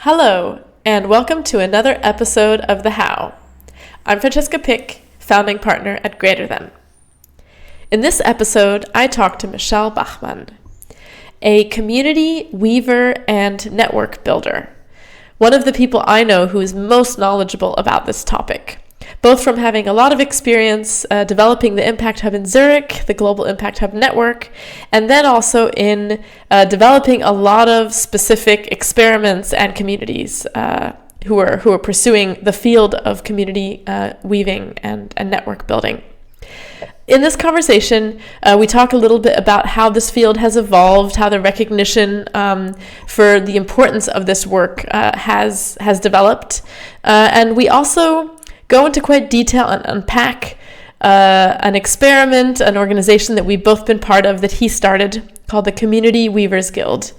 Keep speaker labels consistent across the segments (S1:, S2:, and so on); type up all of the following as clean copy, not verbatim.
S1: Hello, and welcome to another episode of The How. I'm Francesca Pick, founding partner at Greater Than. In this episode, I talk to Michel Bachmann, a community weaver and network builder, one of the people I know who is most knowledgeable about this topic, both from having a lot of experience developing the Impact Hub in Zurich, the Global Impact Hub Network, and then also in developing a lot of specific experiments and communities who are pursuing the field of community weaving and network building. In this conversation, we talk a little bit about how this field has evolved, how the recognition for the importance of this work has developed, and we also go into quite detail and unpack an experiment, an organization that we've both been part of that he started called the Community Weavers Guild.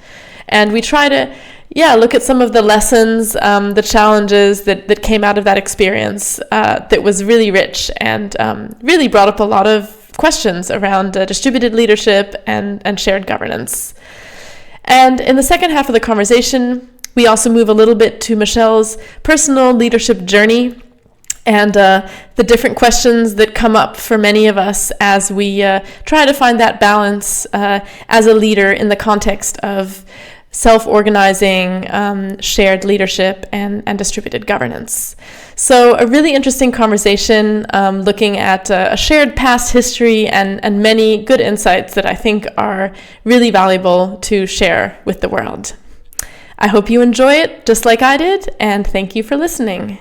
S1: And we try to, look at some of the lessons, the challenges that came out of that experience that was really rich and really brought up a lot of questions around distributed leadership and shared governance. And in the second half of the conversation, we also move a little bit to Michel's personal leadership journey and the different questions that come up for many of us as we try to find that balance as a leader in the context of self-organizing, shared leadership, and distributed governance. So a really interesting conversation looking at a shared past history and many good insights that I think are really valuable to share with the world. I hope you enjoy it just like I did, and thank you for listening.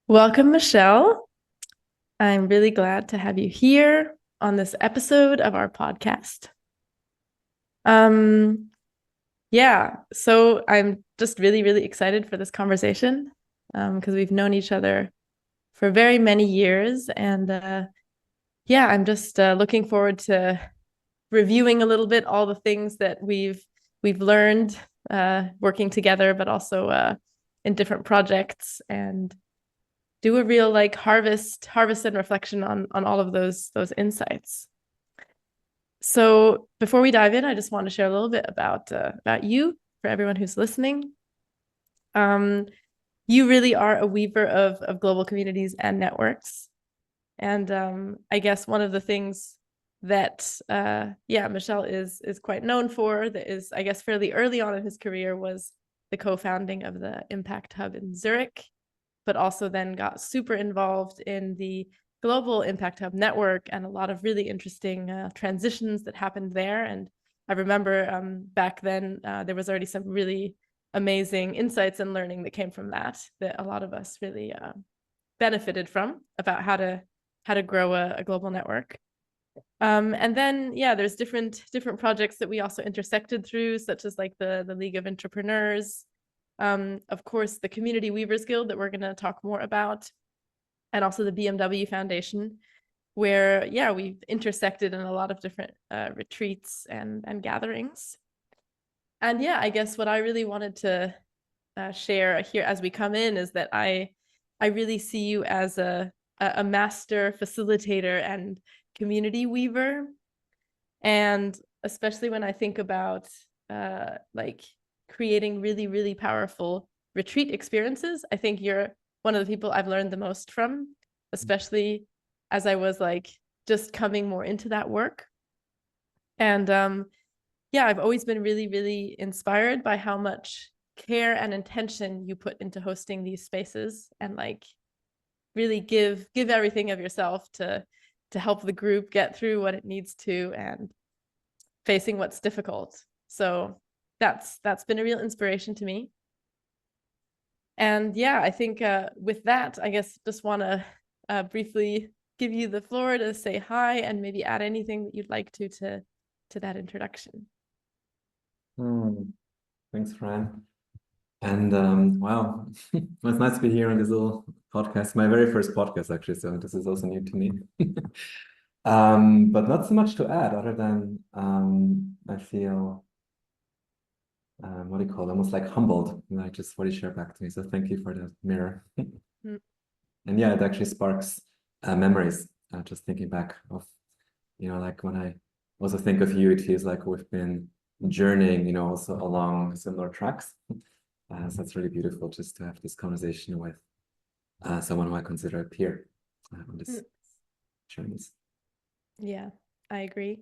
S1: Welcome, Michel. I'm really glad to have you here on this episode of our podcast. So I'm just really, really excited for this conversation because we've known each other for very many years. And I'm just looking forward to reviewing a little bit all the things that we've learned working together, but also in different projects, and do a real harvest and reflection on all of those insights. So before we dive in, I just want to share a little bit about you for everyone who's listening. You really are a weaver of global communities and networks. And I guess one of the things that Michel is quite known for, that is, I guess, fairly early on in his career, was the co-founding of the Impact Hub in Zurich, but also then got super involved in the Global Impact Hub Network and a lot of really interesting transitions that happened there. And I remember back then there was already some really amazing insights and learning that came from that a lot of us really benefited from, about how to grow a global network. And then there's different projects that we also intersected through, such as the League of Entrepreneurs. Of course, the Community Weavers Guild that we're going to talk more about, and also the BMW Foundation, where, we've intersected in a lot of different retreats and gatherings. And I guess what I really wanted to share here as we come in is that I really see you as a master facilitator and community weaver. And especially when I think about creating really, really powerful retreat experiences, I think you're one of the people I've learned the most from, especially as I was just coming more into that work. And I've always been really, really inspired by how much care and intention you put into hosting these spaces, and really give everything of yourself to help the group get through what it needs to and facing what's difficult. So that's been a real inspiration to me. And I think with that, I guess just want to briefly give you the floor to say hi and maybe add anything that you'd like to that introduction.
S2: Thanks, Fran. And wow, it was nice to be here on this little podcast. My very first podcast, actually, so this is also new to me. But not so much to add, other than I feel almost humbled, just what you shared back to me. So thank you for the mirror. And it actually sparks memories. Just thinking back of, when I also think of you, it feels like we've been journeying, also along similar tracks. So it's really beautiful just to have this conversation with someone who I consider a peer on this journeys.
S1: Yeah, I agree.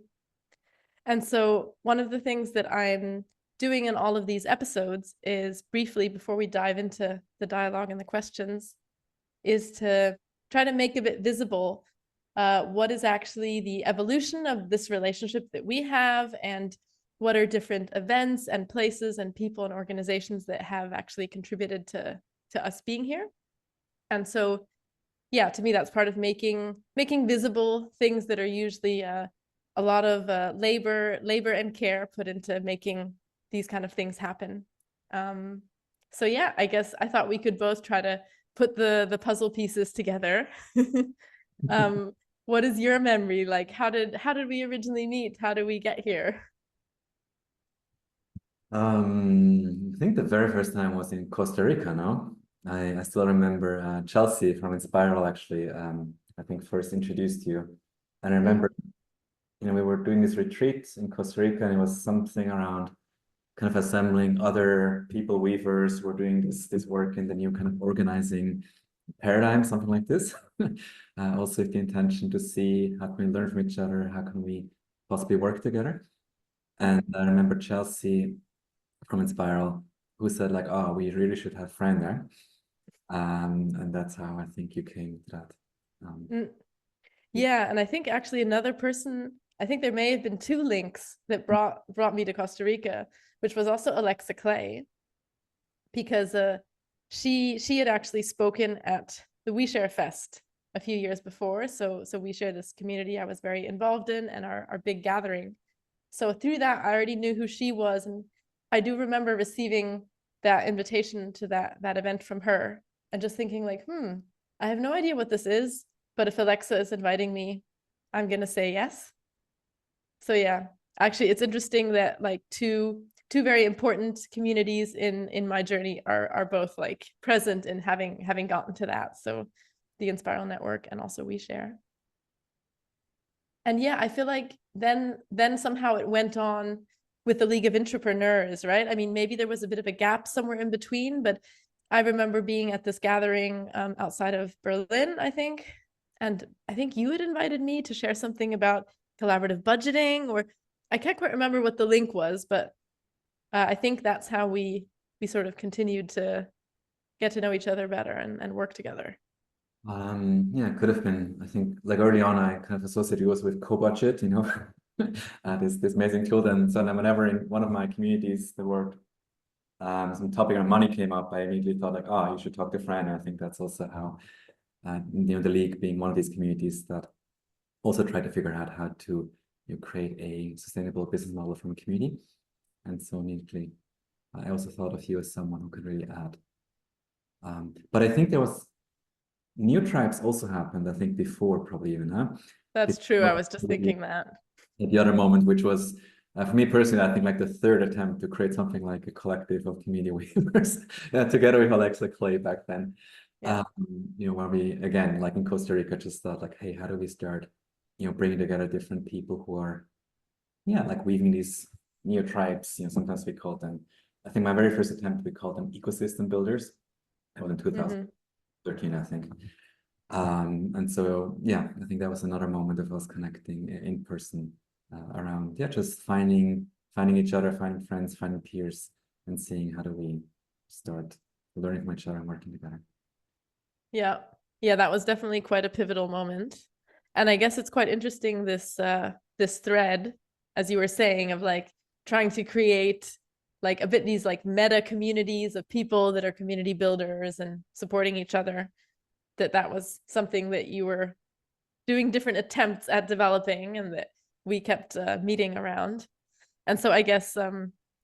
S1: And so one of the things that I'm doing in all of these episodes is briefly, before we dive into the dialogue and the questions, is to try to make a bit visible what is actually the evolution of this relationship that we have, and what are different events and places and people and organizations that have actually contributed to us being here. And so, yeah, to me, that's part of making visible things that are usually a lot of labor and care put into making these kind of things happen. So yeah, I guess I thought we could both try to put the puzzle pieces together. um, what is your memory like? How did we originally meet? How did we get here?
S2: I think the very first time was in Costa Rica, no? I still remember Chelsea from Inspiral actually, I think first introduced you. And I remember, we were doing this retreat in Costa Rica, and it was something around kind of assembling other people weavers who were doing this work in the new kind of organizing paradigm, something like this. Also with the intention to see how can we learn from each other, how can we possibly work together. And I remember Chelsea from Inspiral, who said like, oh, we really should have Fran there. And that's how I think you came to that.
S1: Yeah, and I think actually another person, I think there may have been two links that brought me to Costa Rica, which was also Alexa Clay, because she had actually spoken at the We Share Fest a few years before. So We Share, this community I was very involved in, and our big gathering. So through that, I already knew who she was, and I do remember receiving that invitation to that event from her, and just thinking like, I have no idea what this is, but if Alexa is inviting me, I'm gonna say yes. So yeah, actually, it's interesting that like two very important communities in my journey are both like present in having gotten to that. So the Inspiral Network and also We Share. And yeah, I feel like then somehow it went on with the League of Entrepreneurs, right? I mean, maybe there was a bit of a gap somewhere in between, but I remember being at this gathering outside of Berlin, I think. And I think you had invited me to share something about collaborative budgeting, or I can't quite remember what the link was, but I think that's how we sort of continued to get to know each other better and work together.
S2: Yeah, it could have been. I think like early on, I kind of associated yours with co-budget, this amazing tool. And so then whenever in one of my communities the word some topic on money came up, I immediately thought like, oh, you should talk to Fran. And I think that's also how the league being one of these communities that also try to figure out how to create a sustainable business model from a community. And so immediately, I also thought of you as someone who could really add. But I think there was new tribes also happened, I think, before probably even, huh?
S1: That's true. I was just thinking that.
S2: At the other moment, which was for me personally, I think like the third attempt to create something like a collective of community weavers together with Alexa Clay back then.
S1: Yeah.
S2: Where we again, like in Costa Rica, just thought like, hey, how do we start, bringing together different people who are, like weaving these new tribes. Sometimes we call them. I think my very first attempt we called them ecosystem builders. That was in 2013, I think. And so, yeah, I think that was another moment of us connecting in person around, just finding each other, finding friends, finding peers, and seeing how do we start learning from each other and working together.
S1: Yeah. Yeah, that was definitely quite a pivotal moment. And I guess it's quite interesting, this this thread, as you were saying, of like trying to create like a bit these like meta communities of people that are community builders and supporting each other. That was something that you were doing different attempts at developing, and that we kept meeting around. And so I guess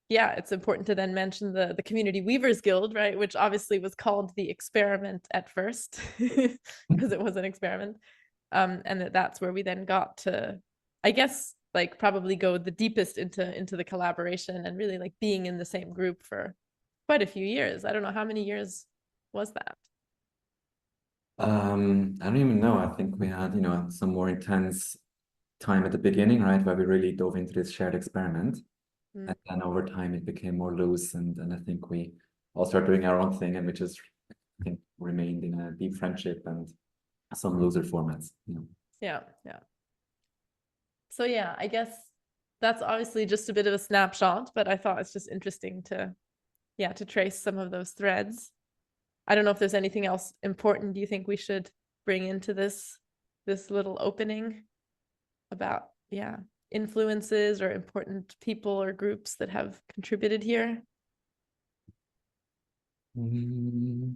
S1: yeah, it's important to then mention the Community Weavers Guild, right, which obviously was called the experiment at first because it was an experiment. And that's where we then got to, I guess, like probably go the deepest into the collaboration and really like being in the same group for quite a few years. I don't know how many years was that.
S2: I don't even know. I think we had, some more intense time at the beginning, right, where we really dove into this shared experiment. And then over time it became more loose, and I think we all started doing our own thing, and we just, I think, remained in a deep friendship and some looser formats, you know.
S1: Yeah, yeah. So yeah, I guess that's obviously just a bit of a snapshot, but I thought it's just interesting to, yeah, to trace some of those threads. I don't know if there's anything else important you think we should bring into this little opening about, yeah, influences or important people or groups that have contributed here.
S2: The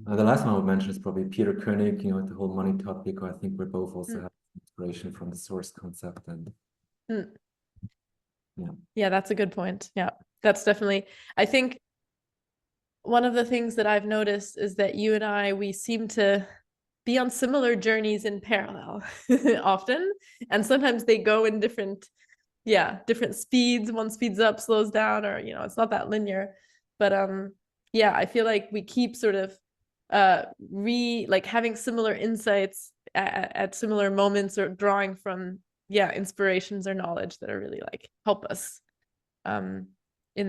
S2: last one I would mention is probably Peter Koenig, you know, the whole money topic. I think we both also have inspiration from the source concept, and
S1: yeah, that's a good point. Yeah, that's definitely, I think one of the things that I've noticed is that you and I, we seem to be on similar journeys in parallel often, and sometimes they go in different speeds. One speeds up, slows down, or it's not that linear. But yeah, I feel like we keep sort of like having similar insights at similar moments, or drawing from inspirations or knowledge that are really like help us in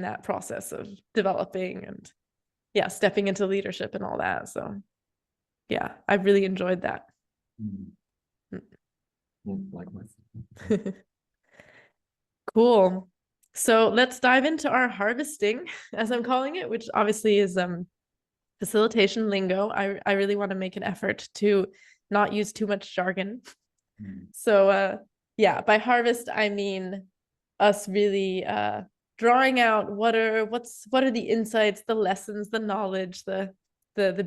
S1: that process of developing and stepping into leadership and all that. So yeah, I've really enjoyed that.
S2: likewise.
S1: Cool. So let's dive into our harvesting, as I'm calling it, which obviously is facilitation lingo. I really want to make an effort to not use too much jargon. So yeah, by harvest I mean us really drawing out what are the insights, the lessons, the knowledge, the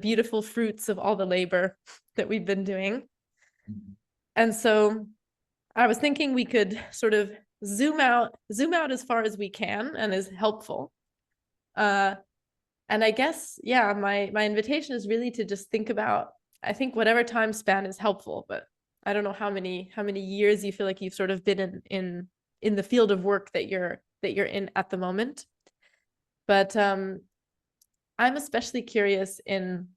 S1: beautiful fruits of all the labor that we've been doing. And so I was thinking we could sort of zoom out as far as we can and is helpful. And I guess, yeah, my invitation is really to just think about, I think whatever time span is helpful, but I don't know how many years you feel like you've sort of been in the field of work that you're in at the moment. But I'm especially curious in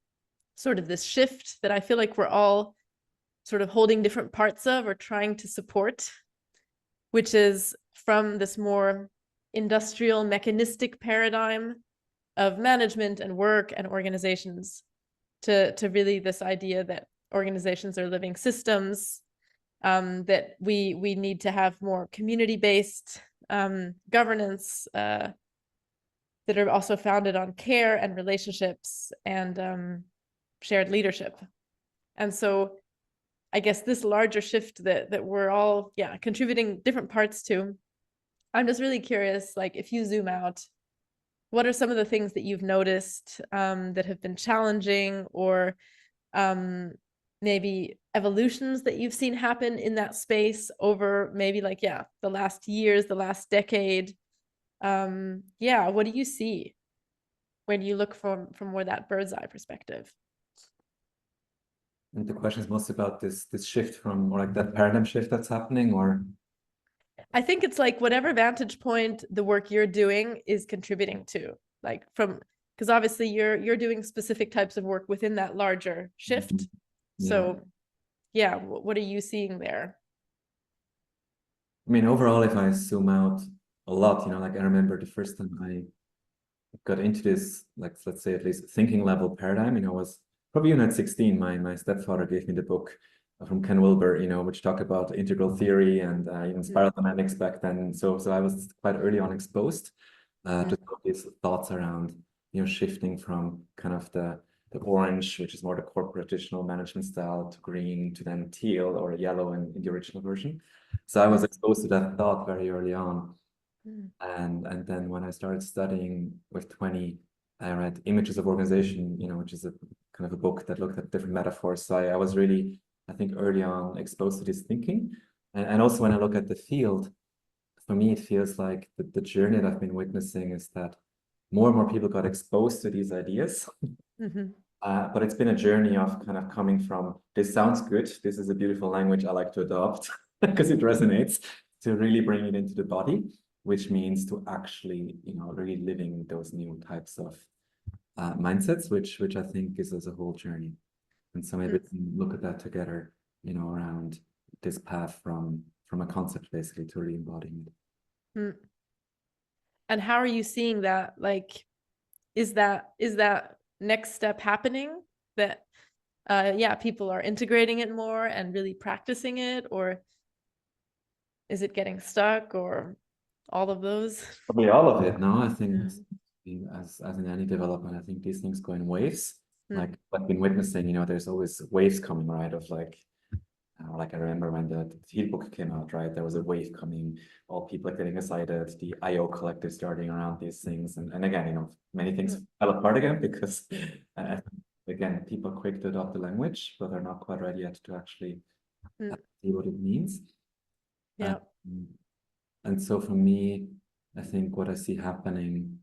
S1: sort of this shift that I feel like we're all sort of holding different parts of or trying to support, which is from this more industrial mechanistic paradigm of management and work and organizations to really this idea that organizations are living systems, that we need to have more community-based governance that are also founded on care and relationships and shared leadership. And so I guess this larger shift that we're all contributing different parts to, I'm just really curious, like if you zoom out, what are some of the things that you've noticed that have been challenging, or maybe evolutions that you've seen happen in that space over maybe like the last years, the last decade? What do you see when you look from more that bird's eye perspective?
S2: And the question is mostly about this shift from, or like that paradigm shift that's happening, or
S1: I think it's like whatever vantage point the work you're doing is contributing to, like from, because obviously you're doing specific types of work within that larger shift. So yeah, what are you seeing there?
S2: I mean, overall, if I zoom out a lot, like I remember the first time I got into this, like, let's say at least thinking level paradigm, was probably even at 16, my stepfather gave me the book from Ken Wilber, which talk about integral theory and even spiral dynamics back then. So I was quite early on exposed to these thoughts around, shifting from kind of the orange, which is more the corporate traditional management style, to green, to then teal or yellow in the original version. So I was exposed to that thought very early on. And then when I started studying with 20, I read Images of Organization, which is a kind of a book that looked at different metaphors. So I was really, I think, early on exposed to this thinking. And also when I look at the field, for me, it feels like the journey that I've been witnessing is that more and more people got exposed to these ideas. But it's been a journey of kind of coming from, this sounds good, this is a beautiful language I like to adopt because it resonates, to really bring it into the body, which means to actually, really living those new types of mindsets, which I think is as a whole journey. And so maybe we can look at that together, around this path from from a concept basically to re-embodying it.
S1: Mm. And how are you seeing that? Like, is that next step happening? That yeah, people are integrating it more and really practicing it, or is it getting stuck, or all of those?
S2: Probably all of it, no? I think
S1: Mm.
S2: as in any development, I think these things go in waves.
S1: Mm.
S2: Like I've been witnessing, there's always waves coming, right? Of like I remember when the Thiel book came out, right? There was a wave coming, all people are getting excited, the IO collective starting around these things. And again, many things
S1: Mm.
S2: fell apart again because again, people are quick to adopt the language, but they're not quite ready yet to actually
S1: Mm.
S2: see what it means.
S1: Yeah.
S2: And so for me, I think what I see happening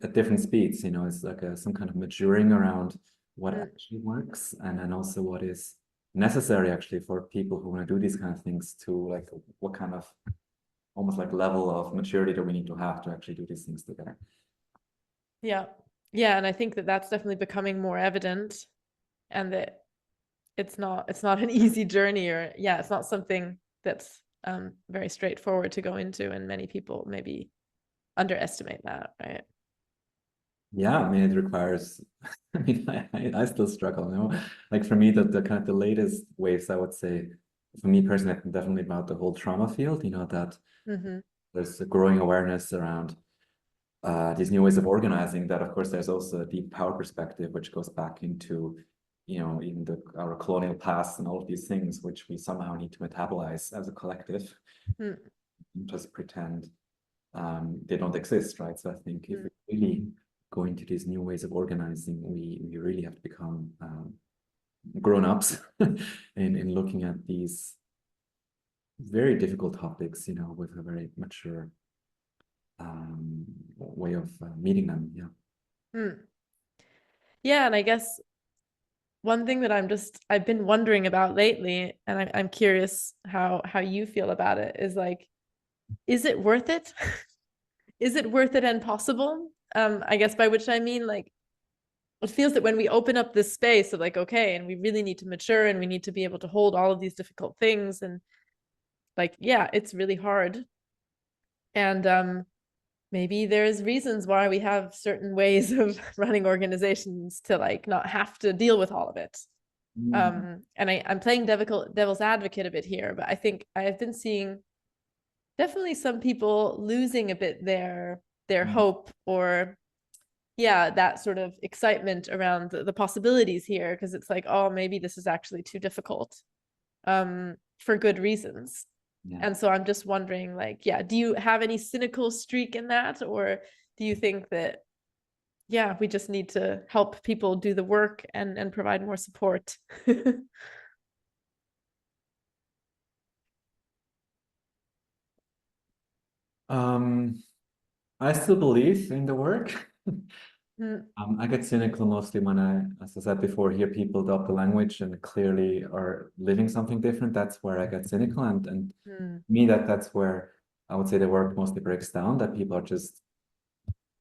S2: at different speeds, is like some kind of maturing around what
S1: Mm.
S2: actually works, and then also what is necessary actually for people who want to do these kind of things, to like what kind of almost like level of maturity do we need to have to actually do these things together.
S1: Yeah. Yeah, and I think that that's definitely becoming more evident, and that it's not an easy journey, or yeah, it's not something that's very straightforward to go into, and many people maybe underestimate that, right?
S2: Yeah, I mean, it requires, I mean, I still struggle, like for me, the kind of the latest waves, I would say, for me personally, I think definitely about the whole trauma field, that
S1: Mm-hmm.
S2: there's a growing awareness around these new ways of organizing. That of course there's also a deep power perspective which goes back into even our colonial past and all of these things which we somehow need to metabolize as a collective,
S1: Mm.
S2: just pretend they don't exist, right? So I think if we really go into these new ways of organizing, we really have to become grown-ups in looking at these very difficult topics, with a very mature way of meeting them. Yeah.
S1: Mm. Yeah, and I guess one thing that I've been wondering about lately, and I'm curious how you feel about it, is like, is it worth it? Is it worth it and possible? I guess by which I mean, like, it feels that when we open up this space of like, okay, and we really need to mature and we need to be able to hold all of these difficult things, and like, yeah, it's really hard. And maybe there's reasons why we have certain ways of running organizations to like not have to deal with all of it. And I'm playing devil's advocate a bit here, but I think I've been seeing definitely some people losing a bit their hope, or yeah, that sort of excitement around the possibilities here, because it's like, oh, maybe this is actually too difficult, for good reasons.
S2: Yeah.
S1: And so I'm just wondering, like, yeah, do you have any cynical streak in that, or do you think that, yeah, we just need to help people do the work and provide more support?
S2: I still believe in the work.
S1: Mm.
S2: I get cynical mostly when as I said before, hear people adopt the language and clearly are living something different. That's where I get cynical, and
S1: Mm.
S2: me that's where I would say the work mostly breaks down. That people are just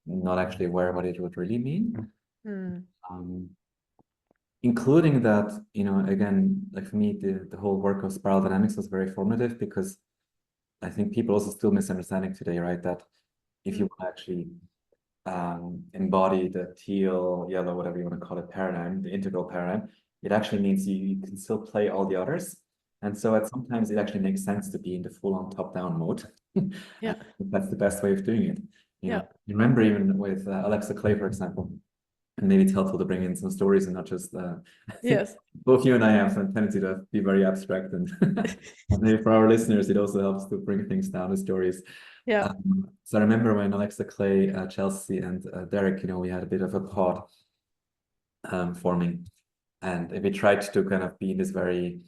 S2: not actually aware what it would really mean.
S1: Mm.
S2: Um, Including that, again, like for me, the whole work of spiral dynamics was very formative, because I think people also still misunderstanding today, right? That if you actually embody the teal, yellow, whatever you want to call it, paradigm, the integral paradigm, it actually means you can still play all the others. And so sometimes it actually makes sense to be in the full-on top-down mode.
S1: Yeah.
S2: That's the best way of doing it.
S1: Yeah.
S2: You remember even with Alexa Clay, for example, and maybe it's helpful to bring in some stories and not just, I think
S1: Yes.
S2: both you and I have a tendency to be very abstract, and maybe for our listeners, it also helps to bring things down to stories.
S1: Yeah.
S2: So I remember when Alexa Clay, Chelsea, and Derek, we had a bit of a pod forming, and we tried to kind of be in this very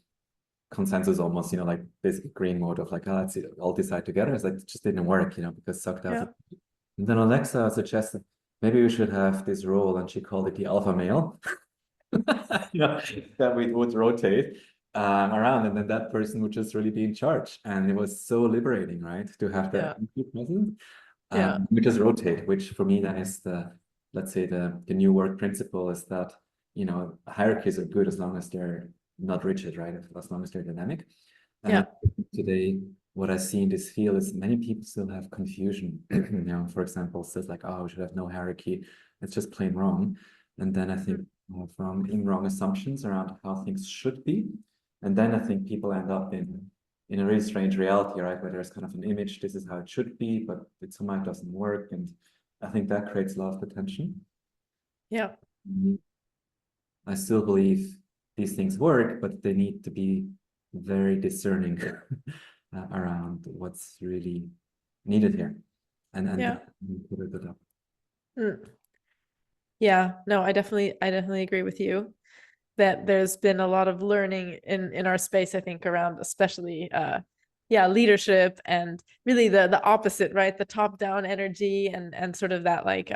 S2: consensus almost, like basically green mode of like, oh, let's all decide together. It's like, it just didn't work, because sucked out.
S1: Yeah.
S2: And then Alexa suggested maybe we should have this role, and she called it the alpha male. That we would rotate around, and then that person would just really be in charge. And it was so liberating, right? To have
S1: Yeah.
S2: that present.
S1: Yeah.
S2: We just rotate, which for me then is let's say the new work principle is that, hierarchies are good as long as they're not rigid, right? As long as they're dynamic. And today, what I see in this field is many people still have confusion. For example, says like, oh, we should have no hierarchy. It's just plain wrong. And then I think from being wrong assumptions around how things should be. And then I think people end up in a really strange reality, right? Where there's kind of an image, this is how it should be, but it somehow doesn't work. And I think that creates a lot of tension.
S1: Yeah.
S2: I still believe these things work, but they need to be very discerning around what's really needed here, and put it up.
S1: Yeah, no, I definitely agree with you that there's been a lot of learning in our space, I think, around especially leadership and really the opposite, right? The top-down energy and sort of that like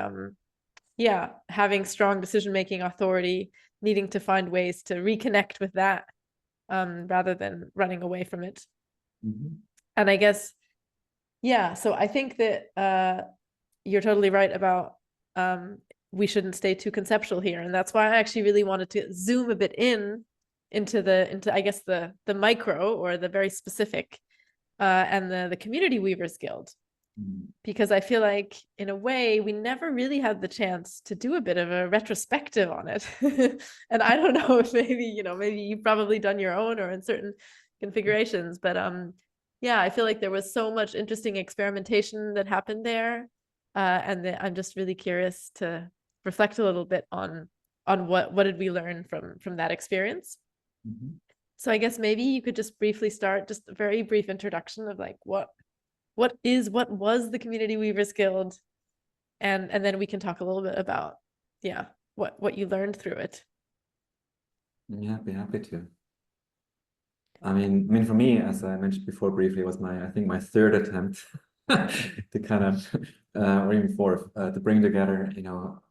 S1: having strong decision-making authority, needing to find ways to reconnect with that rather than running away from it. And I guess, so I think that you're totally right about we shouldn't stay too conceptual here. And that's why I actually really wanted to zoom a bit into I guess the micro or the very specific and the Community Weavers Guild. Because I feel like in a way we never really had the chance to do a bit of a retrospective on it. And I don't know if maybe you've probably done your own or in certain configurations, but I feel like there was so much interesting experimentation that happened there. And I'm just really curious to reflect a little bit on what did we learn from that experience. So I guess maybe you could just briefly start, just a very brief introduction of like what was the Community Weavers Guild, and then we can talk a little bit about what you learned through it.
S2: Yeah, I'd be happy to. I mean, for me, as I mentioned before briefly, it was I think my third attempt to kind of, or even fourth, to bring together,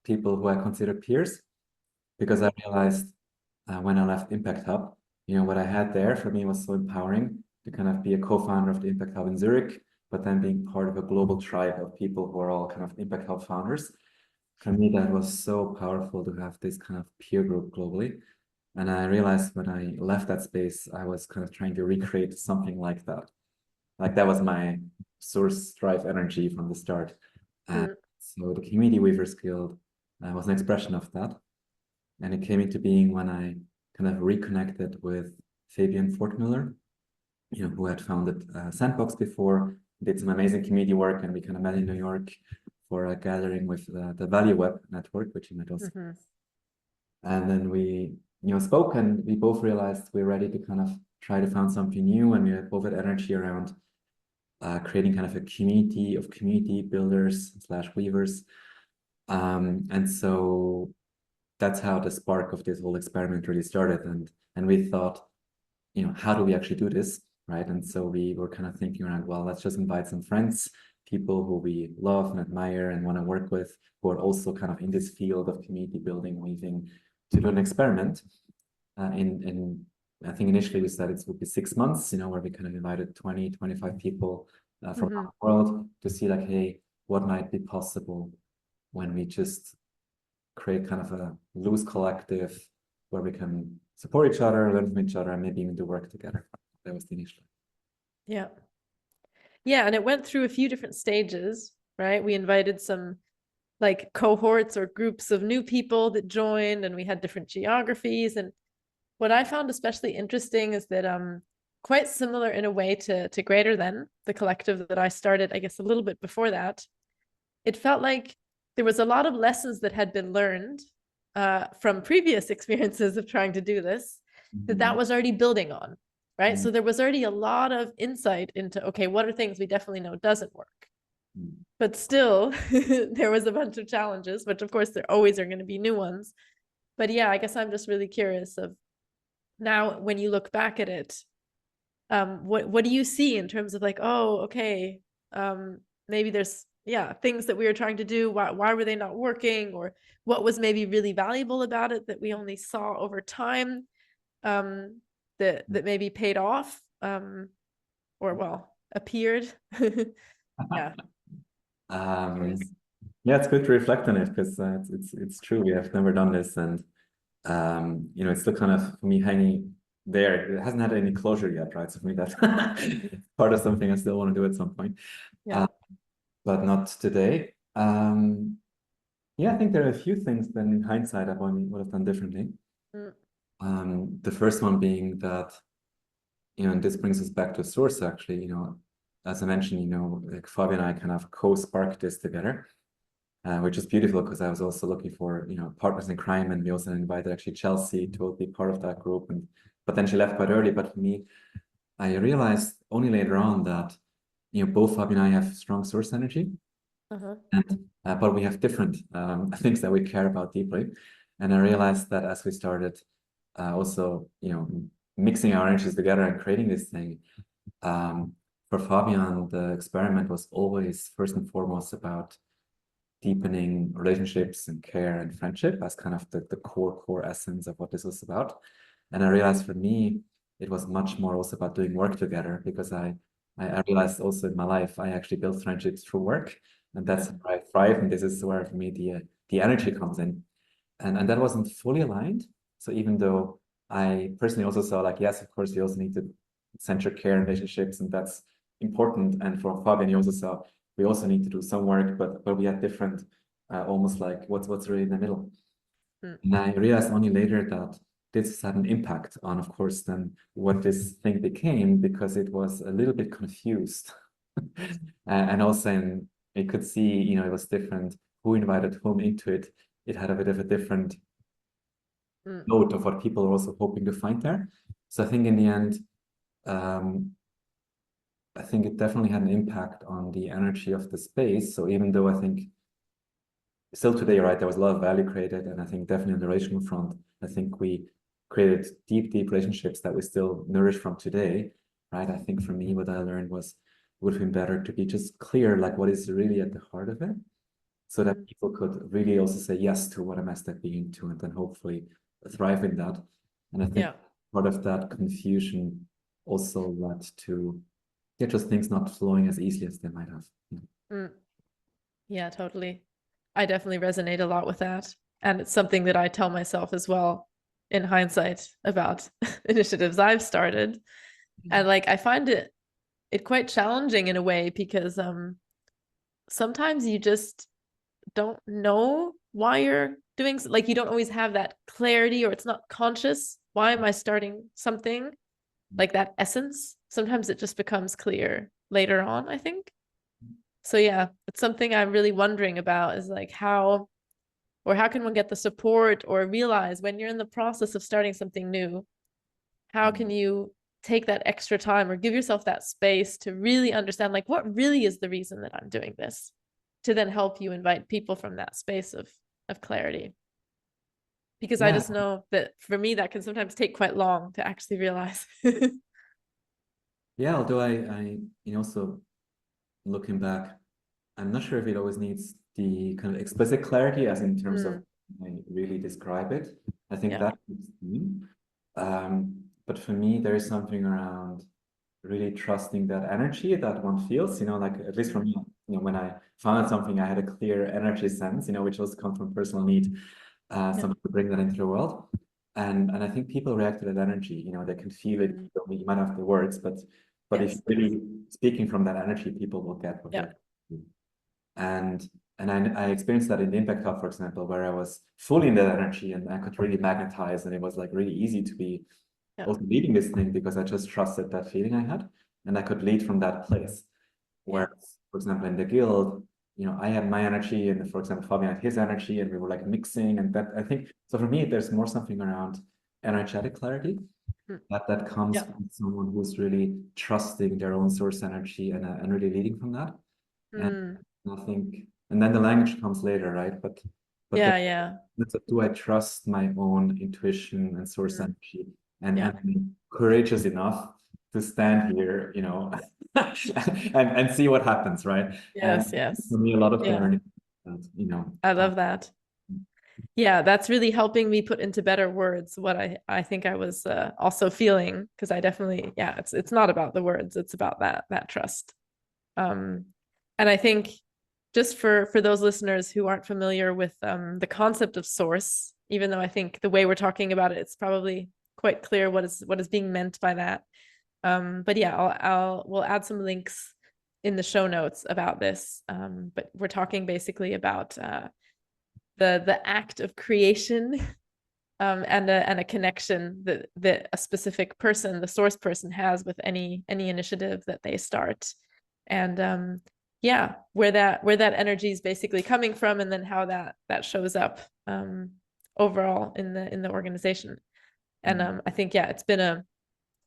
S2: people who I consider peers, because I realized when I left Impact Hub, what I had there for me was so empowering to kind of be a co-founder of the Impact Hub in Zurich, but then being part of a global tribe of people who are all kind of Impact Hub founders. For me, that was so powerful to have this kind of peer group globally. And I realized when I left that space, I was kind of trying to recreate something like that. Like that was my source drive energy from the start. So the Community Weavers Guild was an expression of that. And it came into being when I kind of reconnected with Fabian Fortmüller, who had founded Sandbox before, did some amazing community work, and we kind of met in New York for a gathering with the Value Web network, which you met also. And then we spoke, and we both realized we're ready to kind of try to found something new, and we both had energy around creating kind of a community of community builders / weavers. And so that's how the spark of this whole experiment really started. And we thought, how do we actually do this, right? And so we were kind of thinking around, well, let's just invite some friends, people who we love and admire and want to work with, who are also kind of in this field of community building, weaving, to do an experiment. In I think initially we said it would be 6 months, where we kind of invited 20, 25 people from around the world to see like, hey, what might be possible when we just create kind of a loose collective where we can support each other, learn from each other, and maybe even do work together. That was the initial.
S1: Yeah, and it went through a few different stages, right? We invited some like cohorts or groups of new people that joined, and we had different geographies. And what I found especially interesting is that quite similar in a way to Greater Than, the collective that I started, I guess, a little bit before that. It felt like there was a lot of lessons that had been learned from previous experiences of trying to do this, that was already building on, right? So there was already a lot of insight into, okay, what are things we definitely know doesn't work? But still, there was a bunch of challenges, which of course there always are going to be new ones. But I guess I'm just really curious of now when you look back at it, what do you see in terms of like, oh, okay, maybe there's things that we were trying to do, why were they not working, or what was maybe really valuable about it that we only saw over time, that maybe paid off, or well, appeared.
S2: It's good to reflect on it, because it's true, we have never done this, and it's still kind of, for me, hanging there. It hasn't had any closure yet, right? So for me, that's part of something I still want to do at some point,
S1: Yeah.
S2: but not today. Yeah, I think there are a few things that in hindsight I probably would have done differently.
S1: Mm.
S2: The first one being that, and this brings us back to source actually, as I mentioned, like Fabi and I kind of co-sparked this together, which is beautiful because I was also looking for, partners in crime, and we also invited actually Chelsea to be part of that group. But then she left quite early. But for me, I realized only later on that, both Fabi and I have strong source energy,
S1: Uh-huh.
S2: and but we have different things that we care about deeply. And I realized that as we started also, mixing our energies together and creating this thing, for Fabian, the experiment was always first and foremost about deepening relationships and care and friendship as kind of the core essence of what this was about. And I realized for me, it was much more also about doing work together, because I realized also in my life, I actually built friendships through work, and that's where I thrive. And this is where for me the energy comes in. And that wasn't fully aligned. So even though I personally also saw like, yes, of course, you also need to center care and relationships, and that's important. And for Fabian, you also saw we also need to do some work, but we had different, almost like what's really in the middle.
S1: Mm.
S2: And I realized only later that this had an impact on, of course, then what this thing became, because it was a little bit confused. And also it could see, it was different who invited whom into it. It had a bit of a different
S1: Mm.
S2: note of what people are also hoping to find there. So I think in the end, I think it definitely had an impact on the energy of the space. So even though I think still today, right, there was a lot of value created, and I think definitely on the relational front, I think we created deep relationships that we still nourish from today, right? I think for me, what I learned was it would have been better to be just clear, like what is really at the heart of it, so that people could really also say yes to what I'm stepping into, and then hopefully thrive in that. And I think
S1: Yeah.
S2: part of that confusion also led to just things not flowing as easily as they might have.
S1: Mm. Yeah, totally. I definitely resonate a lot with that. And it's something that I tell myself as well in hindsight about initiatives I've started. And like I find it quite challenging in a way because sometimes you just don't know why you're doing, like you don't always have that clarity, or it's not conscious. Why am I starting something? Like that essence. Sometimes it just becomes clear later on, I think. So yeah, it's something I'm really wondering about, is like how can one get the support or realize when you're in the process of starting something new, how can you take that extra time or give yourself that space to really understand like what really is the reason that I'm doing this, to then help you invite people from that space of clarity. Because I
S2: Yeah,
S1: just know that for me that can sometimes take quite long to actually realize.
S2: yeah. Although also looking back, I'm not sure if it always needs the kind of explicit clarity, as in terms of I really describe it. I think
S1: Yeah.
S2: that is key. But for me, there is something around really trusting that energy that one feels, like at least for me, when I found something, I had a clear energy sense, which also comes from personal need,
S1: Yeah.
S2: someone to bring that into the world. And I think people react to that energy, they can feel it. You might have the words, but if
S1: Yes.
S2: really speaking from that energy, people will get what
S1: Yeah.
S2: you're doing. And I experienced that in the Impact Hub, for example, where I was fully in that energy and I could really magnetize, and it was like really easy to be
S1: Yeah.
S2: also leading this thing because I just trusted that feeling I had, and I could lead from that place.
S1: Yeah.
S2: Whereas, for example, in the guild, I had my energy, and for example, Fabian had his energy, and we were like mixing. And that I think so for me, there's more something around energetic clarity that comes
S1: Yeah.
S2: from someone who's really trusting their own source energy and really leading from that. And I think, and then the language comes later, right? But
S1: Yeah. Yeah.
S2: do I trust my own intuition and source energy, and
S1: Yeah.
S2: be courageous enough to stand here, and see what happens, right? And
S1: Yes. Yes.
S2: for me, a lot of the
S1: Yeah.
S2: learning,
S1: I love that. Yeah, that's really helping me put into better words what I think I was also feeling, because I definitely, yeah, it's not about the words, it's about that trust. Um, and I think just for those listeners who aren't familiar with the concept of source, even though I think the way we're talking about it, it's probably quite clear what is being meant by that. But yeah, we'll add some links in the show notes about this. But we're talking basically about the act of creation, and a connection that a specific person, the source person, has with any initiative that they start, and yeah, where that energy is basically coming from, and then how that shows up overall in the organization. And I think, yeah, it's been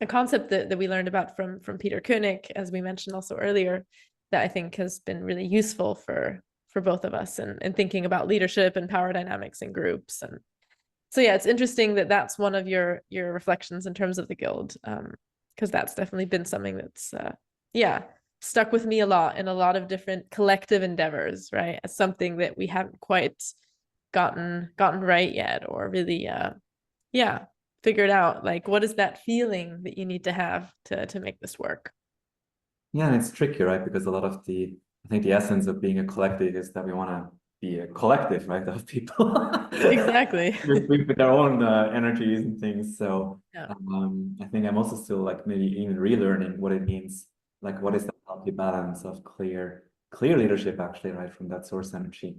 S1: a concept that we learned about from Peter Koenig, as we mentioned also earlier, that I think has been really useful for both of us, and thinking about leadership and power dynamics in groups. And so yeah, it's interesting that that's one of your reflections in terms of the guild, because that's definitely been something that's yeah, stuck with me a lot in a lot of different collective endeavors, right? As something that we haven't quite gotten right yet, or really yeah, figured out, like, what is that feeling that you need to have to make this work.
S2: Yeah, and it's tricky, right? Because a lot of I think the essence of being a collective is that we want to be a collective, right? Of people
S1: Exactly.
S2: with their own energies and things. So
S1: Yeah.
S2: I think I'm also still like maybe even relearning what it means. Like, what is the healthy balance of clear leadership, actually, right? From that source energy,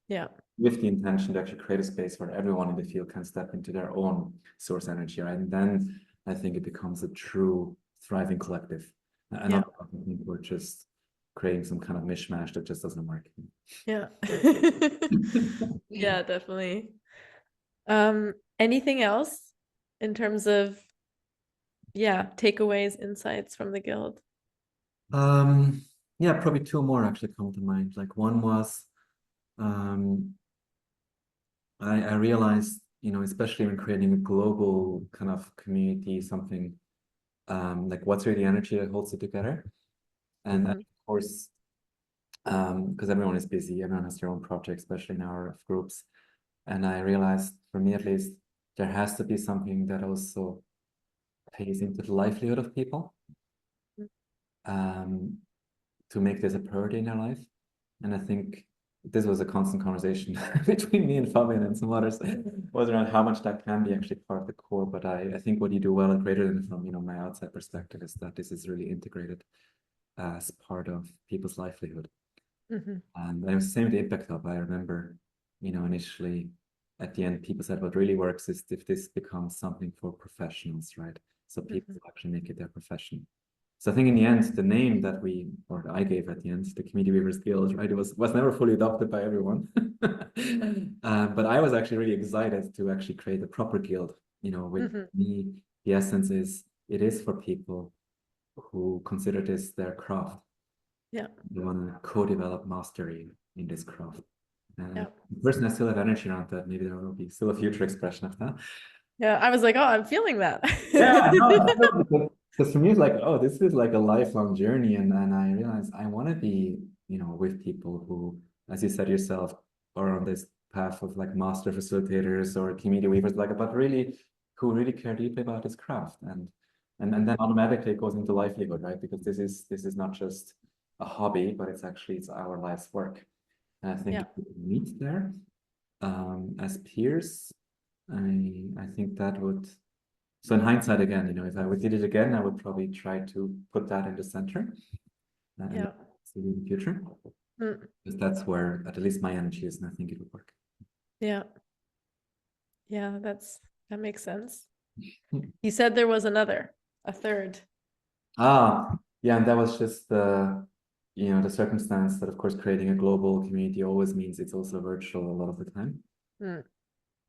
S1: Yeah.
S2: with the intention to actually create a space where everyone in the field can step into their own source energy, right? And then I think it becomes a true thriving collective. And
S1: Yeah.
S2: not something we're just creating some kind of mishmash that just doesn't work.
S1: Yeah. Yeah, definitely. Anything else in terms of, yeah, takeaways, insights from the guild?
S2: Yeah, probably two more actually come to mind. Like, one was I realized, especially when creating a global kind of community, something like, what's really the energy that holds it together? And of course, because everyone is busy, everyone has their own project, especially in our groups. And I realized, for me at least, there has to be something that also pays into the livelihood of people, um, to make this a priority in their life. And I think this was a constant conversation between me and Fabian and some others, was around how much that can be actually part of the core. But I think what you do well and greater than from my outside perspective is that this is really integrated as part of people's livelihood. And it was the same with the Impact Hub. I remember, initially at the end, people said what really works is if this becomes something for professionals, right? So people actually make it their profession. So I think in the end, the name that I gave at the end, the Community Weavers Guild, right? It was never fully adopted by everyone. But I was actually really excited to actually create a proper guild. With me, the essence is it is for people who consider this their craft.
S1: Yeah.
S2: They want to co-develop mastery in this craft.
S1: Yeah.
S2: Personally, I still have energy around that. Maybe there will be still a future expression of that.
S1: Yeah. I was like, oh, I'm feeling that.
S2: Yeah, no, because for me, it's like, oh, this is like a lifelong journey. And I realize I want to be, with people who, as you said yourself, are on this path of like master facilitators or community weavers, like, but really, who really care deeply about this craft. And then automatically it goes into livelihood, right? Because this is not just a hobby, but it's our life's work. And I think
S1: Yeah.
S2: if we meet there, as peers, I think that would. So in hindsight, again, if I would did it again, I would probably try to put that in the center, and
S1: Yeah.
S2: see in the future, because that's where at least my energy is, and I think it would work.
S1: Yeah. Yeah, that makes sense. You said there was a third.
S2: Yeah, and that was just the circumstance that, of course, creating a global community always means it's also virtual a lot of the time.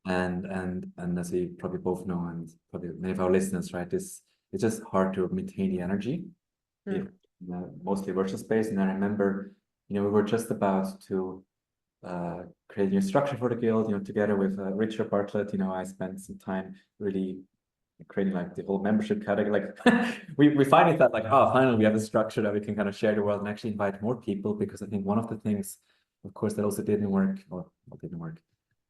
S2: And as we probably both know, and probably many of our listeners, right, it's just hard to maintain the energy if mostly virtual space. And I remember, we were just about to create a new structure for the guild, together with Richard Bartlett. I spent some time really creating like the whole membership category. Like we finally thought like, oh, finally we have a structure that we can kind of share the world and actually invite more people, because I think one of the things, of course, that also didn't work, or didn't work,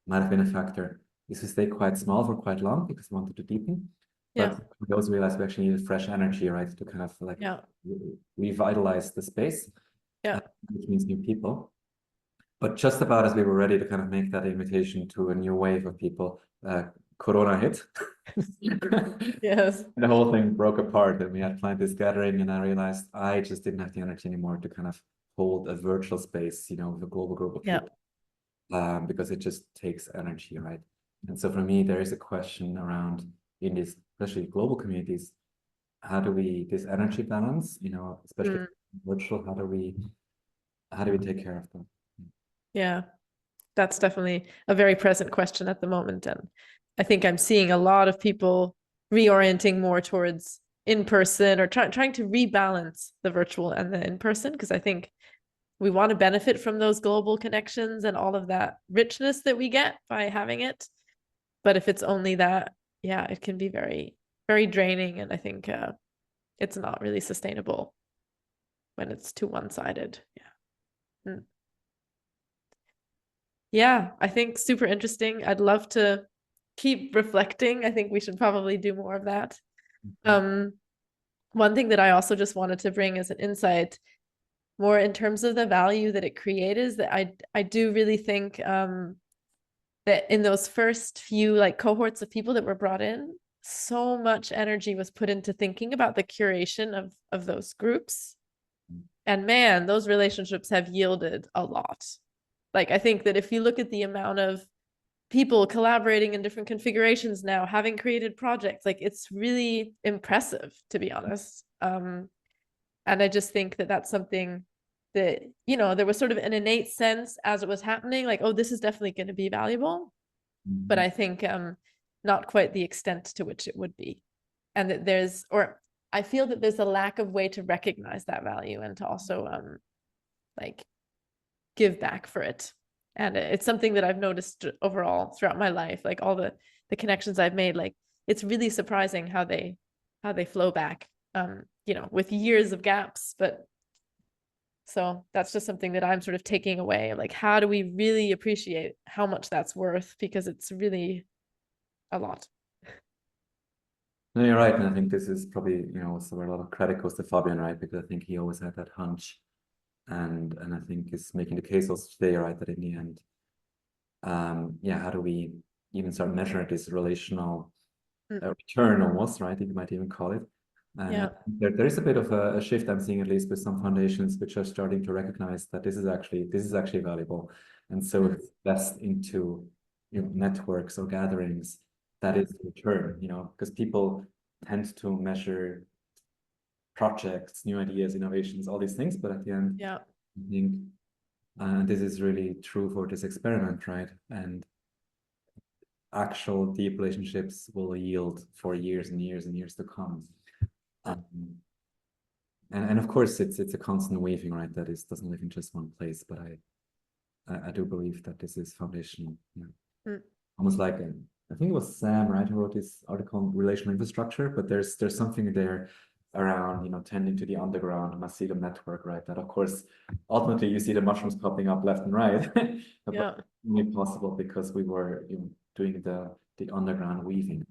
S2: might have been a factor, is to stay quite small for quite long because we wanted to deepen.
S1: Yeah.
S2: But we also realized we actually needed fresh energy, right, to kind of like revitalize the space,
S1: Yeah.
S2: which means new people. But just about as we were ready to kind of make that invitation to a new wave of people, Corona hit.
S1: Yes.
S2: The whole thing broke apart, and we had planned this gathering, and I realized I just didn't have the energy anymore to kind of hold a virtual space, with a global group of
S1: Yeah.
S2: people, because it just takes energy, right? And so for me, there is a question around in these, especially global communities, how do we this energy balance, especially virtual, how do we take care of them?
S1: Yeah. That's definitely a very present question at the moment. And I think I'm seeing a lot of people reorienting more towards in person or trying to rebalance the virtual and the in person, because I think we want to benefit from those global connections and all of that richness that we get by having it. But if it's only that, yeah, it can be very, very draining. And I think it's not really sustainable when it's too one-sided. Yeah. Yeah, I think super interesting. I'd love to keep reflecting. I think we should probably do more of that. One thing that I also just wanted to bring as an insight, more in terms of the value that it created, is that I do really think that in those first few like cohorts of people that were brought in, so much energy was put into thinking about the curation of those groups. And man, those relationships have yielded a lot. Like, I think that if you look at the amount of people collaborating in different configurations now, having created projects, like it's really impressive, to be honest. And I just think that that's something that, there was sort of an innate sense as it was happening, like, oh, this is definitely going to be valuable. But I think not quite the extent to which it would be. And that I feel that there's a lack of way to recognize that value and to also like give back for it. And it's something that I've noticed overall throughout my life, like all the connections I've made, like it's really surprising how they flow back, with years of gaps. But so that's just something that I'm sort of taking away. Like, how do we really appreciate how much that's worth? Because it's really a lot.
S2: No, you're right. And I think this is probably, also where a lot of credit goes to Fabian, right? Because I think he always had that hunch. And I think is making the case also today, right? That in the end, how do we even start measuring this relational return almost, right? You might even call it. And
S1: Yeah.
S2: there is a bit of a shift I'm seeing, at least with some foundations, which are starting to recognize that this is actually valuable. And so invest into networks or gatherings that is the return, because people tend to measure projects, new ideas, innovations, all these things, but at the end,
S1: Yeah.
S2: I think this is really true for this experiment, right? And actual deep relationships will yield for years and years and years to come. And of course, it's a constant weaving, right? That doesn't live in just one place. But I do believe that this is foundational. Yeah. Almost like I think it was Sam, right, who wrote this article on relational infrastructure. But there's something there around tending to the underground mycelium network, right? That of course ultimately you see the mushrooms popping up left and right, but only possible because we were doing the underground weaving.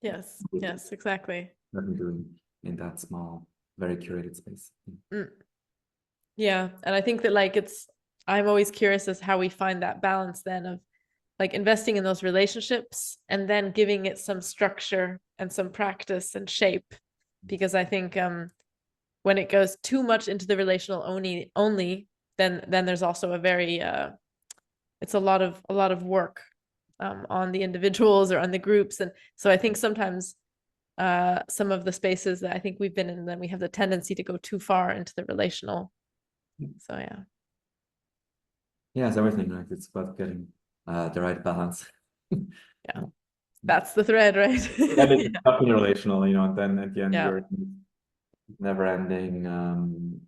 S1: Yes. Yes. Exactly.
S2: That we're doing in that small, very curated space.
S1: Yeah, and I think that I'm always curious as how we find that balance then of like investing in those relationships and then giving it some structure and some practice and shape, because I think when it goes too much into the relational only, then there's also a very it's a lot of work on the individuals or on the groups. And so I think sometimes some of the spaces that I think we've been in, then we have the tendency to go too far into the relational. So
S2: yeah, it's everything, right? It's about getting the right balance.
S1: Yeah, that's the thread, right?
S2: And it's definitely relational, and then at the end you're never ending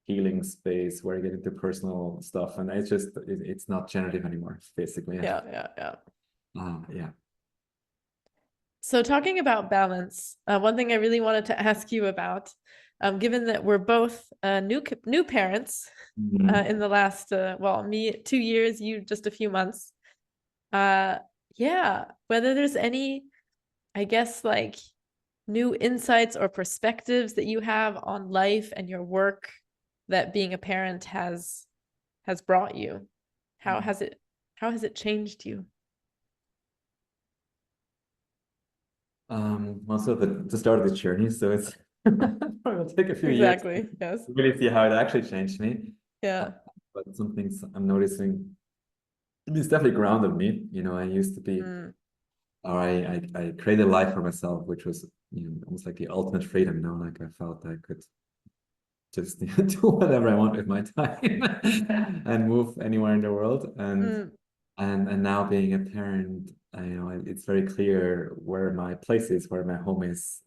S2: healing space where you get into personal stuff, and it's not generative anymore, basically.
S1: Yeah.
S2: Yeah.
S1: So talking about balance, one thing I really wanted to ask you about, given that we're both new parents in the last me 2 years, you just a few months, whether there's any, I guess, like new insights or perspectives that you have on life and your work that being a parent has brought you. How has it changed you?
S2: Also the start of the journey, so it's probably will take a few years to
S1: Exactly. Yes.
S2: really see how it actually changed me. Uh,
S1: Yeah.
S2: but some things I'm noticing, it's definitely grounded me. I used to be,
S1: Mm,
S2: or I created a life for myself, which was, almost like the ultimate freedom. Like I felt I could just do whatever I want with my time and move anywhere in the world. And
S1: mm,
S2: and now being a parent, it's very clear where my place is, where my home is.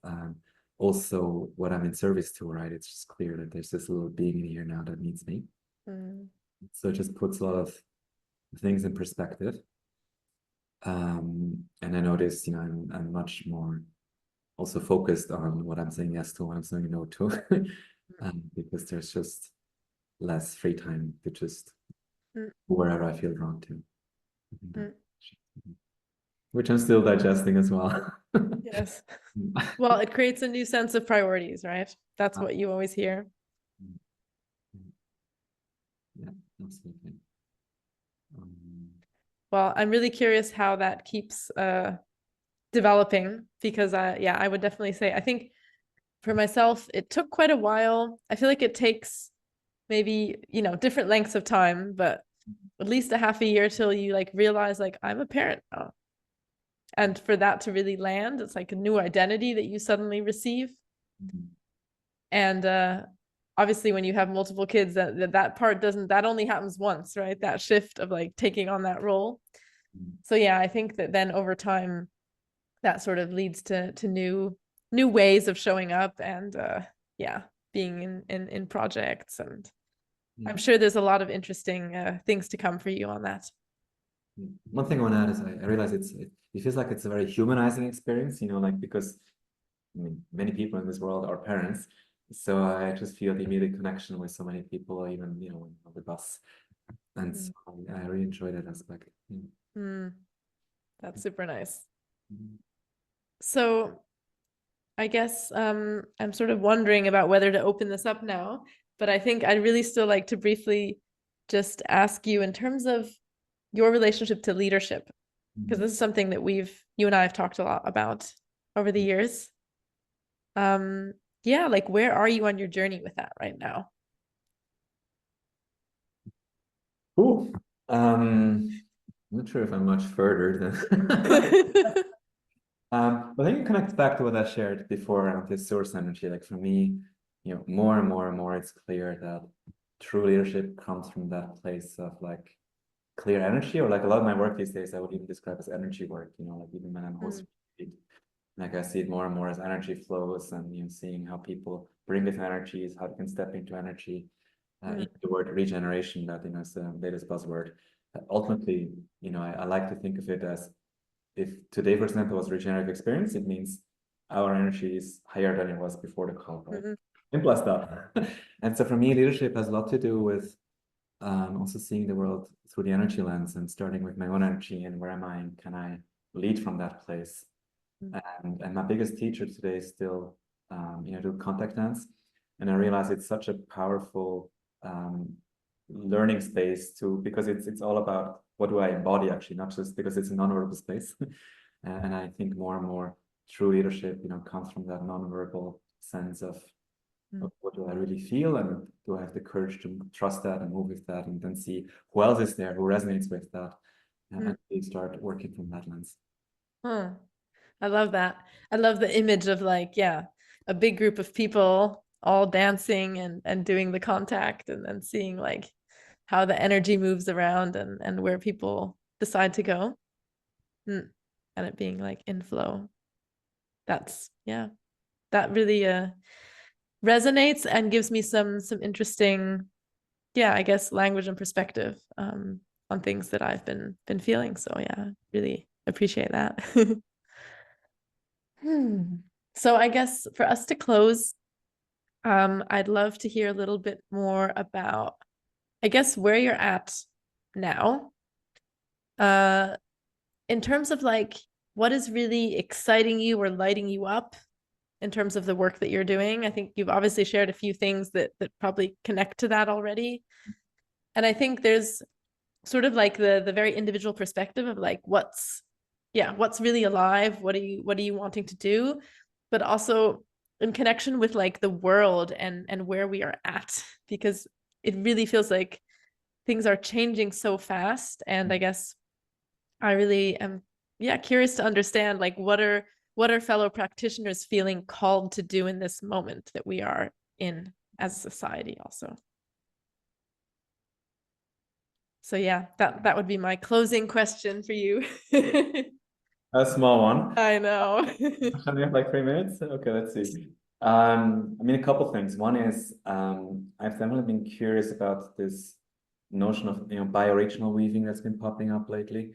S2: Also, what I'm in service to, right? It's just clear that there's this little being in here now that needs me.
S1: mm,
S2: So it just puts a lot of things in perspective. And I notice, I'm much more also focused on what I'm saying yes to, what I'm saying no to, because there's just less free time to just
S1: mm,
S2: wherever I feel drawn to. I think
S1: mm.
S2: which I'm still digesting as well.
S1: Yes. Well, it creates a new sense of priorities, right? That's what you always hear.
S2: Yeah, absolutely. Um,
S1: Well, I'm really curious how that keeps developing because I would definitely say I think for myself it took quite a while. I feel like it takes maybe, different lengths of time, but at least a half a year till you like realize like I'm a parent now. And for that to really land, it's like a new identity that you suddenly receive. And obviously when you have multiple kids, that part doesn't, that only happens once, right? That shift of like taking on that role. So yeah, I think that then over time that sort of leads to new ways of showing up and yeah, being in projects. And I'm sure there's a lot of interesting things to come for you on that.
S2: One thing I want to add is I realize it feels like it's a very humanizing experience, like because many people in this world are parents. So I just feel the immediate connection with so many people, even, on the bus. And so I really enjoy that aspect.
S1: Mm, that's super nice.
S2: Mhm.
S1: So I guess I'm sort of wondering about whether to open this up now, but I think I'd really still like to briefly just ask you in terms of your relationship to leadership, because this is something that you and I have talked a lot about over the years. Yeah, like where are you on your journey with that right now?
S2: Cool. I'm not sure if I'm much further than I think it connects back to what I shared before around this source energy. Like for me, more and more and more, it's clear that true leadership comes from that place of like clear energy, or like a lot of my work these days, I would even describe as energy work, like even when I'm hosting, like I see it more and more as energy flows and, seeing how people bring different energies, how they can step into energy, the word regeneration, that, is the latest buzzword. Ultimately, I like to think of it as if today, for example, was regenerative experience, it means our energy is higher than it was before the call, right? Simple as that. And so for me, leadership has a lot to do with also seeing the world through the energy lens and starting with my own energy and where am I and can I lead from that place. And my biggest teacher today is still, do contact dance. And I realize it's such a powerful learning space too, because it's all about what do I embody actually, not just because it's a non-verbal space. And I think more and more true leadership, comes from that non-verbal sense of what do I really feel, and do I have the courage to trust that and move with that, and then see who else is there who resonates with that, and really start working from that lens.
S1: Huh. I love that. I love the image of like, yeah, a big group of people all dancing and doing the contact and then seeing like how the energy moves around and where people decide to go. And it being like in flow. That's yeah, that really resonates and gives me some interesting, yeah, I guess language and perspective on things that I've been feeling. So yeah, really appreciate that. So I guess for us to close, I'd love to hear a little bit more about, I guess, where you're at now. Uh, in terms of like what is really exciting you or lighting you up in terms of the work that you're doing. I think you've obviously shared a few things that probably connect to that already. And I think there's sort of like the very individual perspective of like what's really alive? What are you wanting to do? But also in connection with like the world and where we are at, because it really feels like things are changing so fast. And I guess I really am, curious to understand like what are fellow practitioners feeling called to do in this moment that we are in as a society also. So yeah, that would be my closing question for you.
S2: A small one.
S1: I know.
S2: We have like 3 minutes. Okay, let's see. I mean, a couple things. One is I've definitely been curious about this notion of bioregional weaving that's been popping up lately.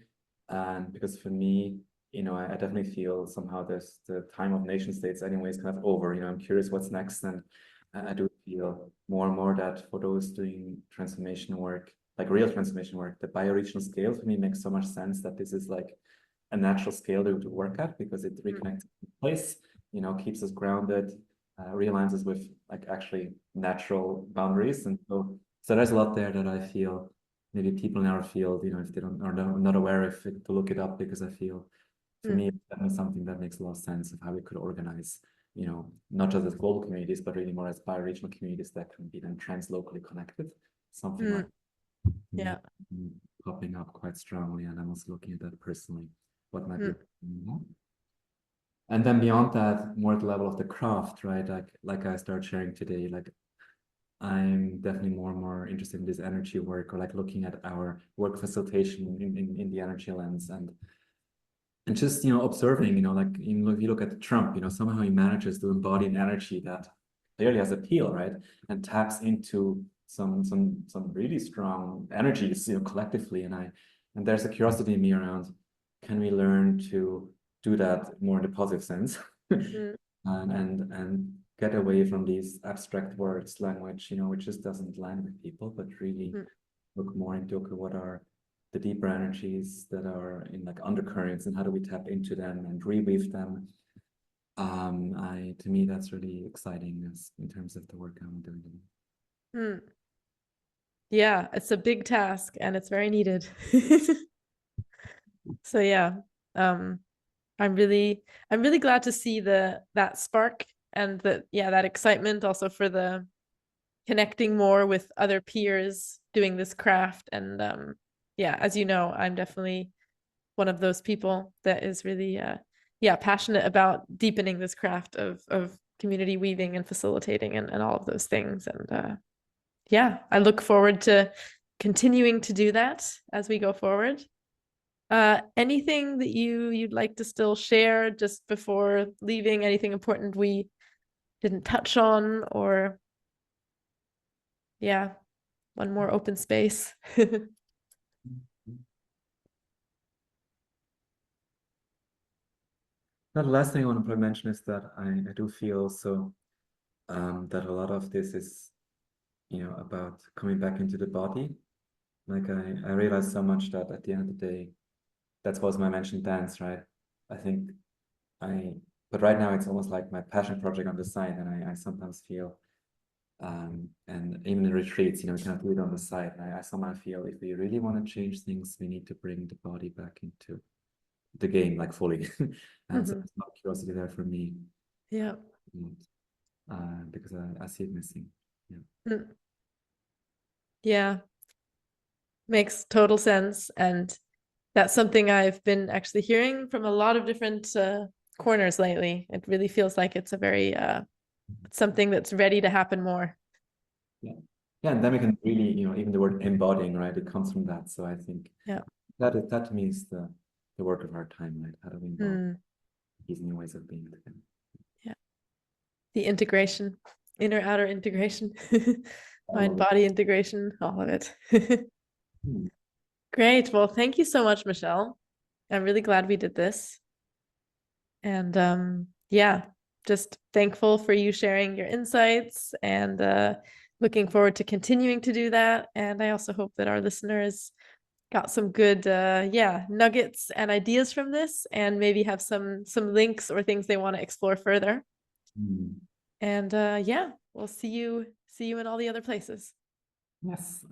S2: And because for me, I definitely feel somehow there's the time of nation states anyways kind of over. I'm curious what's next. And I do feel more and more that for those doing transformation work, like real transformation work, the bioregional scale for me makes so much sense that this is like a natural scale to work at because it reconnects in place, keeps us grounded, realigns us with like actually natural boundaries. And so there's a lot there that I feel maybe people in our field, if they don't are not aware of it, to look it up, because I feel for me it's definitely something that makes a lot of sense of how we could organize, not just as global communities, but really more as bioregional communities that can be then translocally connected. Something like
S1: Yeah.
S2: popping up quite strongly, and I'm also looking at that personally. What might be, and then beyond that, more at the level of the craft, right? Like I started sharing today, like I'm definitely more and more interested in this energy work, or like looking at our work facilitation in the energy lens, and just observing, like if you look at Trump, somehow he manages to embody an energy that clearly has appeal, right? And taps into some really strong energies, collectively. And there's a curiosity in me around, can we learn to do that more in the positive sense? and get away from these abstract words, language, which just doesn't land with people, but really look more into, okay, what are the deeper energies that are in like undercurrents, and how do we tap into them and reweave them? To me, that's really exciting in terms of the work I'm doing.
S1: Yeah, it's a big task and it's very needed. So yeah, I'm really glad to see that spark and that excitement also for the connecting more with other peers doing this craft. And as you know, I'm definitely one of those people that is really passionate about deepening this craft of community weaving and facilitating and all of those things. And I look forward to continuing to do that as we go forward. Anything that you'd like to still share just before leaving? Anything important we didn't touch on, or one more open space?
S2: Now, the last thing I want to probably mention is that I do feel also that a lot of this is, about coming back into the body. Like I realized so much that at the end of the day, that's was my mentioned dance, right? I think but right now it's almost like my passion project on the side, and I sometimes feel, and even in retreats, we kind of do it on the side. And I somehow feel if we really want to change things, we need to bring the body back into the game, like fully. And so there's a lot of curiosity there for me.
S1: Yeah.
S2: Because I see it missing.
S1: Yeah. Yeah. Makes total sense. And that's something I've been actually hearing from a lot of different corners lately. It really feels like it's a very something that's ready to happen more.
S2: Yeah. Yeah, and then we can really, even the word embodying, right? It comes from that. So I think that to me is the work of our time, right? How do we embody these new ways of being together?
S1: Yeah. The integration, inner outer integration, mind body integration, all of it. Great. Well, thank you so much, Michelle. I'm really glad we did this. And just thankful for you sharing your insights, and looking forward to continuing to do that. And I also hope that our listeners got some good nuggets and ideas from this, and maybe have some links or things they want to explore further. And we'll see you in all the other places.
S2: Yes.